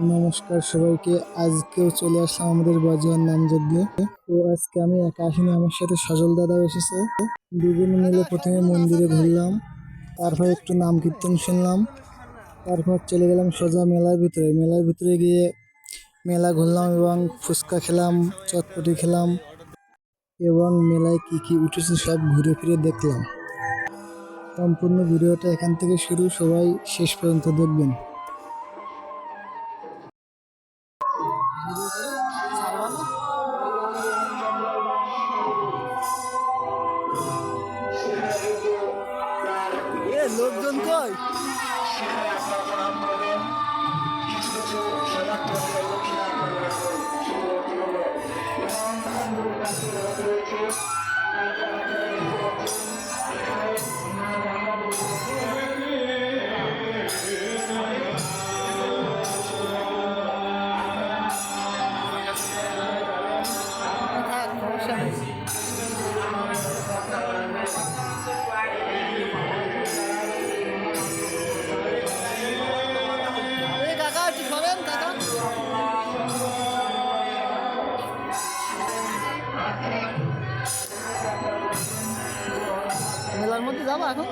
নমস্কার সবাইকে। আজকেও চলে আসলাম আমাদের বাজুয়ার নাম যজ্ঞে। তো আজকে আমি একা আসিনি, আমার সাথে সজল দাদাও এসেছে। দুজনে মিলে প্রথমে মন্দিরে ঘুরলাম, তারপর একটু নাম কীর্তন শুনলাম, তারপর চলে গেলাম সোজা মেলার ভিতরে। মেলার ভিতরে গিয়ে মেলা ঘুরলাম এবং ফুচকা খেলাম, চটপটি খেলাম এবং মেলায় কি কি উঠেছে সব ঘুরে ফিরে দেখলাম। সম্পূর্ণ ভিডিওটা এখান থেকে শুরু, সবাই শেষ পর্যন্ত দেখবেন। লোকজন কই? মেলার মধ্যে যাবো এখন।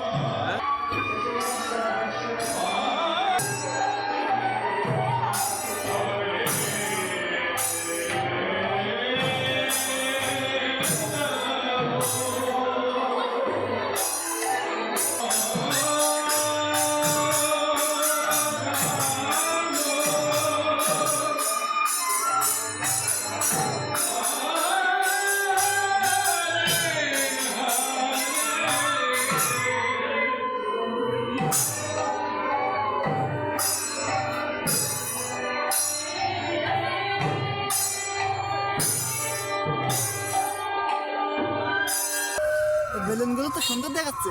বেলুনগুলো তো সুন্দর দেখাচ্ছে।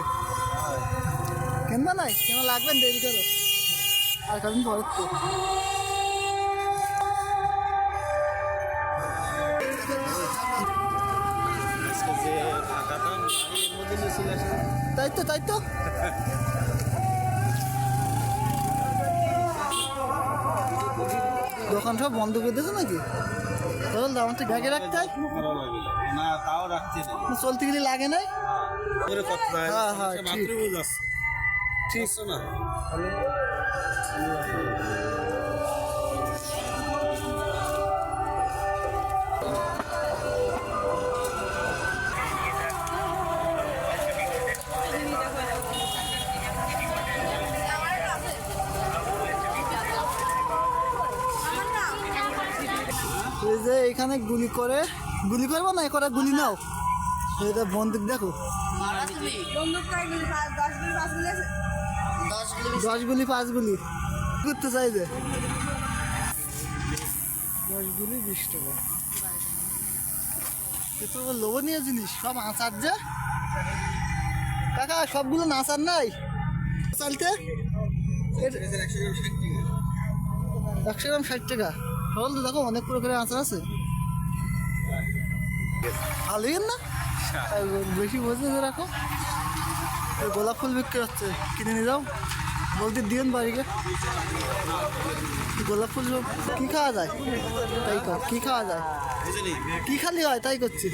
কেন নাই, কেন লাগবেন, দেরি করো আর কদিন পরে তো। তাই তো তাই তো দোকান সব বন্ধ করে দিয়েছে নাকি? চল আমার তো ব্যাগে রাখতে হয় না, তাও রাখছি না, চলতে গেলে লাগে নাই। হ্যাঁ হ্যাঁ ঠিক না। এই যে এখানে গুলি করবো না, করা গুলি নাও। এটা বন্দুক দেখো, 10 গুলি 5 গুলি করতে চাই যে 10 গুলি 20 টাকা। তো লোভনীয় জিনিস সব আচার যে কাকা, সবগুলো নাচার নাই চালতে। 100 গ্রাম 60 টাকা। সরল তো দেখো, অনেক প্রকারের আচার আছে, ভালোই না, বেশি বোঝে রাখো। গোলাপ ফুল বিক্রি হচ্ছে, কিনে নিয়ে যাও, বলতে দিন বাড়িকে। গোলাপ ফুল কি খাওয়া যায় তাই কর, কি খাওয়া যায়, কি খালি হয় তাই করছি।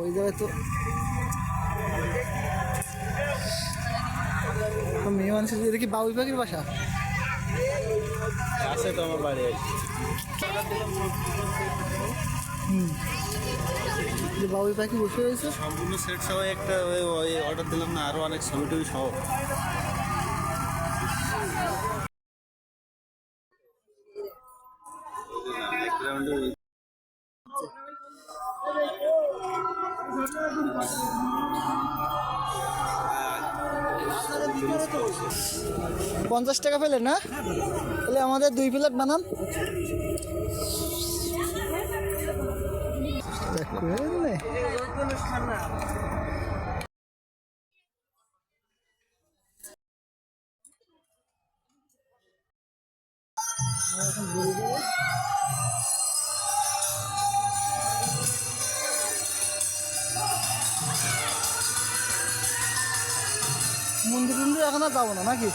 ওই জায়গায় তো মেয়ে মানুষের, এটা কি বাবুই পাখির বাসা? আছে তো আমার বাড়ি। বাবুই পাখি বসে রয়েছে সম্পূর্ণ সেট সহ। একটা ওই অর্ডার দিলাম না, আরো অনেক ছবি টবি সহ। পঞ্চাশ টাকা পেলে না, তাহলে আমাদের 2 প্লেট বানান। মন্দির টন্দির এখন আর যাবো না নাকি?